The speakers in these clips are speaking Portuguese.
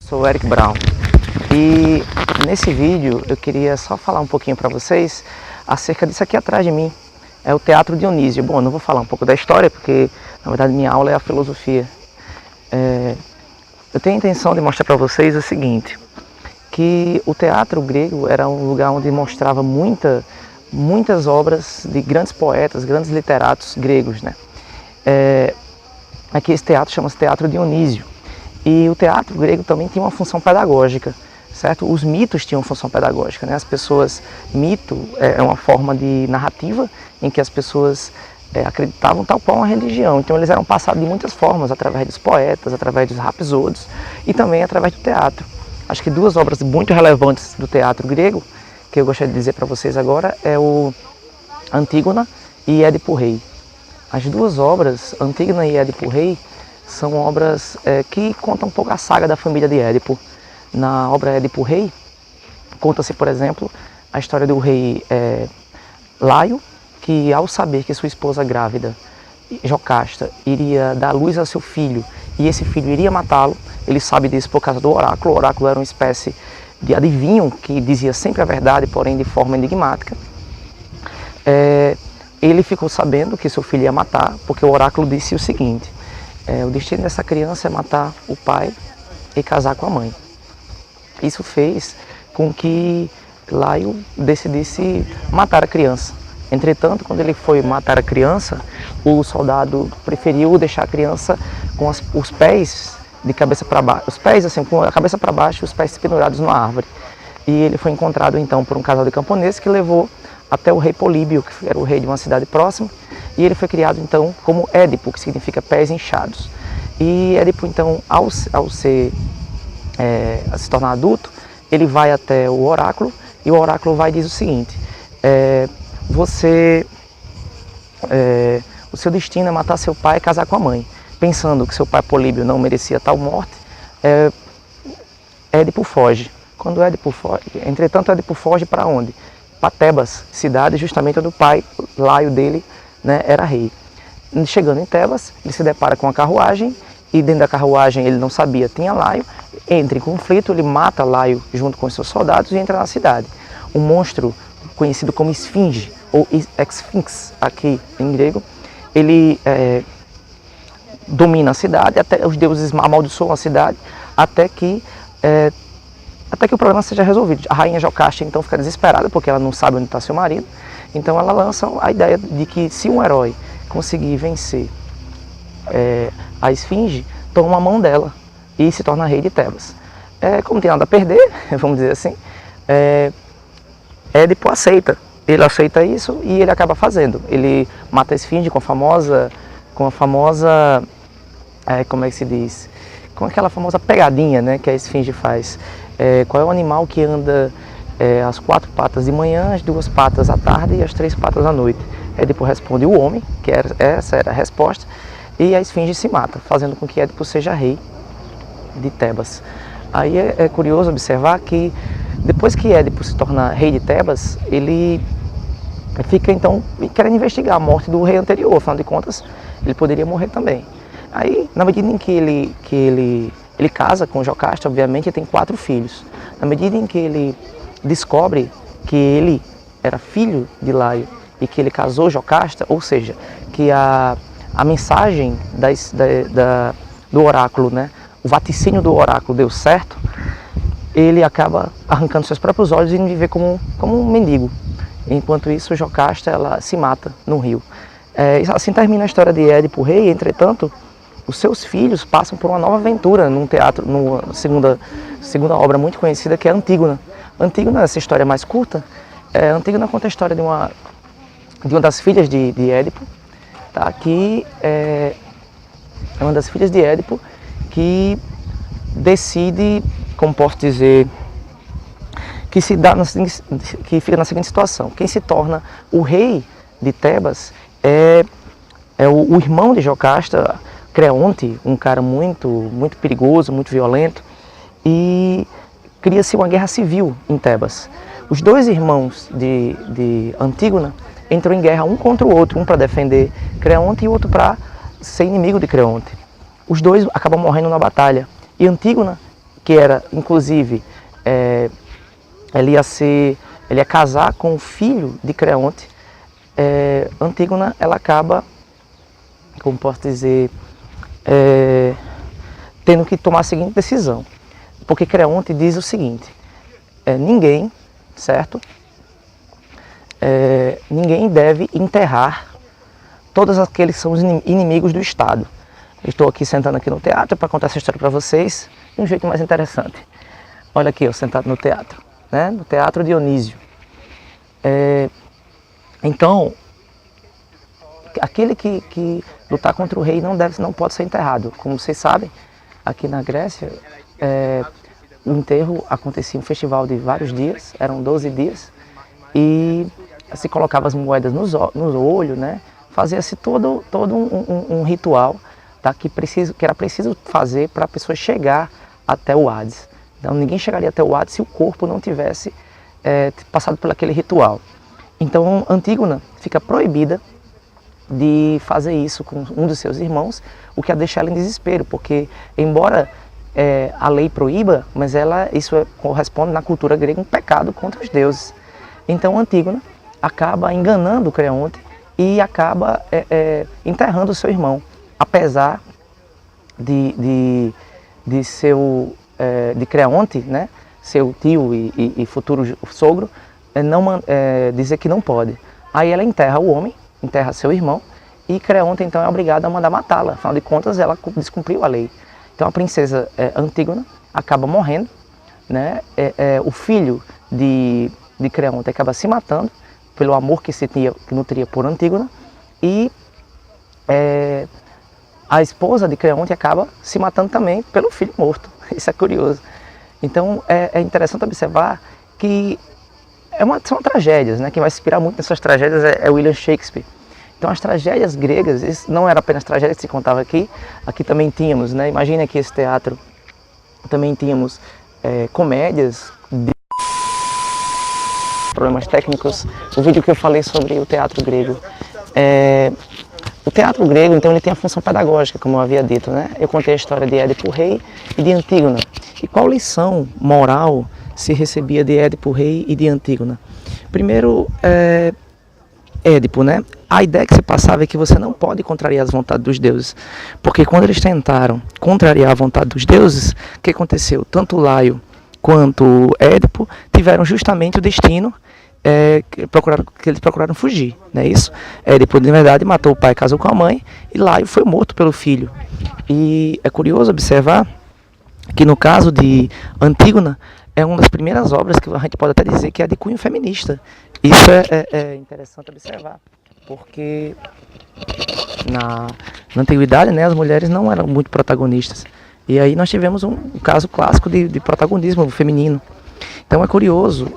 Sou o Eric Brown e nesse vídeo eu queria só falar um pouquinho para vocês acerca disso aqui atrás de mim. É o Teatro Dionísio. Bom, eu não vou falar um pouco da história porque na verdade minha aula é a filosofia. Eu tenho a intenção de mostrar para vocês o seguinte, que o teatro grego era um lugar onde mostrava muitas obras de grandes poetas, grandes literatos gregos, né? Aqui esse teatro chama-se Teatro Dionísio. E o teatro grego também tinha uma função pedagógica, certo? Os mitos tinham função pedagógica, né? As pessoas, mito é uma forma de narrativa em que as pessoas acreditavam tal qual uma religião. Então eles eram passados de muitas formas, através dos poetas, através dos rapsodos e também através do teatro. Acho que duas obras muito relevantes do teatro grego, que eu gostaria de dizer para vocês agora, é o Antígona e Édipo Rei. As duas obras, Antígona e Édipo Rei, são obras que contam um pouco a saga da família de Édipo. Na obra Édipo Rei, conta-se, por exemplo, a história do rei Laio, que ao saber que sua esposa grávida, Jocasta, iria dar luz a seu filho e esse filho iria matá-lo, ele sabe disso por causa do oráculo. O oráculo era uma espécie de adivinho que dizia sempre a verdade, porém de forma enigmática. Ele ficou sabendo que seu filho ia matar, porque o oráculo disse o seguinte: o destino dessa criança é matar o pai e casar com a mãe. Isso fez com que Laio decidisse matar a criança. Entretanto, quando ele foi matar a criança, o soldado preferiu deixar a criança com os pés de cabeça para baixo, os pés assim, com a cabeça para baixo, os pés pendurados numa árvore. E ele foi encontrado então por um casal de camponeses que levou até o rei Políbio, que era o rei de uma cidade próxima, e ele foi criado então como Édipo, que significa pés inchados. E Édipo então, ao se tornar adulto, ele vai até o oráculo, e o oráculo vai e diz o seguinte: o seu destino é matar seu pai e casar com a mãe. Pensando que seu pai Políbio não merecia tal morte, Édipo foge. Quando Édipo foge, entretanto, Édipo foge para onde? Para Tebas, cidade justamente onde o pai, Laio dele, né, era rei. Chegando em Tebas, ele se depara com a carruagem, e dentro da carruagem ele não sabia, tinha Laio. Entra em conflito, ele mata Laio junto com os seus soldados e entra na cidade. Um monstro conhecido como Esfinge, ou Sphinx aqui em grego, ele domina a cidade, até os deuses amaldiçoam a cidade, até que o problema seja resolvido. A rainha Jocasta então fica desesperada, porque ela não sabe onde está seu marido, então ela lança a ideia de que se um herói conseguir vencer a Esfinge, toma a mão dela e se torna rei de Tebas. Como não tem nada a perder, vamos dizer assim, Édipo aceita. Ele aceita isso e ele acaba fazendo. Ele mata a Esfinge com a famosa, como é que se diz? Com aquela famosa pegadinha, né, que a Esfinge faz. Qual é o animal que anda as 4 patas de manhã, as 2 patas à tarde e as 3 patas à noite? Édipo responde o homem, que essa era a resposta, e a Esfinge se mata, fazendo com que Édipo seja rei de Tebas. Aí é curioso observar que depois que Édipo se torna rei de Tebas, ele fica então querendo investigar a morte do rei anterior. Afinal de contas, ele poderia morrer também. Aí, na medida em que ele casa com Jocasta, obviamente, ele tem 4 filhos. Na medida em que ele descobre que ele era filho de Laio e que ele casou Jocasta, ou seja, que a mensagem do oráculo, né, o vaticínio do oráculo deu certo, ele acaba arrancando seus próprios olhos e indo viver como um mendigo. Enquanto isso, Jocasta ela se mata no rio. Assim termina a história de Édipo Rei. Entretanto, os seus filhos passam por uma nova aventura num teatro, numa segunda obra muito conhecida, que é Antígona. Antígona, essa história mais curta, Antígona conta a história de uma das filhas de Édipo, tá? Que é uma das filhas de Édipo que decide, como posso dizer, que fica na seguinte situação: quem se torna o rei de Tebas é o irmão de Jocasta, Creonte, um cara muito perigoso, muito violento, e cria-se uma guerra civil em Tebas. Os 2 irmãos de Antígona entram em guerra um contra o outro, um para defender Creonte e o outro para ser inimigo de Creonte. Os 2 acabam morrendo na batalha, e Antígona que era, inclusive, ele ia casar com o filho de Creonte, Antígona, ela acaba, como posso dizer, tendo que tomar a seguinte decisão. Porque Creonte diz o seguinte, ninguém, certo? Ninguém deve enterrar todos aqueles que são os inimigos do Estado. Eu estou aqui sentando aqui no teatro para contar essa história para vocês de um jeito mais interessante. Olha aqui, eu sentado no teatro, né? No Teatro Dionísio. Então, aquele que lutar contra o rei não pode ser enterrado. Como vocês sabem, aqui na Grécia, o enterro acontecia um festival de vários dias, eram 12 dias, e se colocava as moedas no olho, né? Fazia-se todo um ritual, tá? que era preciso fazer para a pessoa chegar até o Hades. Então ninguém chegaria até o Hades se o corpo não tivesse passado por aquele ritual. Então Antígona fica proibida de fazer isso com um dos seus irmãos, o que a deixa ela em desespero, porque embora a lei proíba, mas isso corresponde na cultura grega um pecado contra os deuses. Então Antígona acaba enganando Creonte e acaba enterrando o seu irmão, apesar de Creonte, né, seu tio e futuro sogro, dizer que não pode. Aí ela enterra o homem, enterra seu irmão, e Creonte então é obrigada a mandar matá-la. Afinal de contas, ela descumpriu a lei. Então a princesa Antígona acaba morrendo, né? O filho de Creonte acaba se matando pelo amor que nutria por Antígona, e a esposa de Creonte acaba se matando também pelo filho morto. Isso é curioso. Então é interessante observar que são tragédias, né? Quem vai se inspirar muito nessas tragédias é William Shakespeare. Então as tragédias gregas, isso não era apenas tragédias que se contava aqui também tínhamos, né? Imagina que esse teatro também tínhamos comédias de problemas técnicos, o vídeo que eu falei sobre o teatro grego. O teatro grego, então, ele tem a função pedagógica, como eu havia dito, né? Eu contei a história de Édipo Rei e de Antígona. E qual lição moral se recebia de Édipo Rei e de Antígona? Primeiro, Édipo, né? A ideia que se passava é que você não pode contrariar as vontades dos deuses, porque quando eles tentaram contrariar a vontade dos deuses, o que aconteceu? Tanto Laio quanto Édipo tiveram justamente o destino que eles procuraram fugir, não é isso? Édipo, de verdade, matou o pai, casou com a mãe, e Laio foi morto pelo filho. E é curioso observar que no caso de Antígona, é uma das primeiras obras que a gente pode até dizer que é de cunho feminista. Isso é interessante observar, porque na antiguidade, né, as mulheres não eram muito protagonistas. E aí nós tivemos um caso clássico de protagonismo feminino. Então é curioso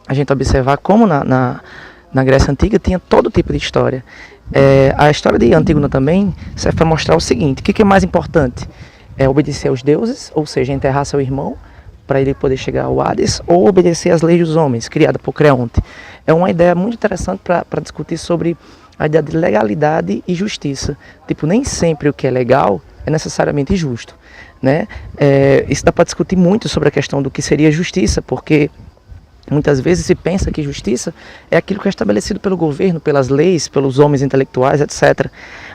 a gente observar como na Grécia Antiga tinha todo tipo de história. A história de Antígona também serve para mostrar o seguinte: o que é mais importante? É obedecer aos deuses, ou seja, enterrar seu irmão para ele poder chegar ao Hades, ou obedecer às leis dos homens, criada por Creonte. É uma ideia muito interessante para discutir sobre a ideia de legalidade e justiça. Tipo, nem sempre o que é legal é necessariamente justo, né? Isso dá para discutir muito sobre a questão do que seria justiça, porque muitas vezes se pensa que justiça é aquilo que é estabelecido pelo governo, pelas leis, pelos homens intelectuais, etc.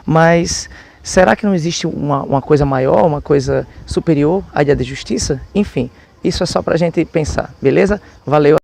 Mas será que não existe uma coisa maior, uma coisa superior à ideia de justiça? Enfim, isso é só para a gente pensar, beleza? Valeu!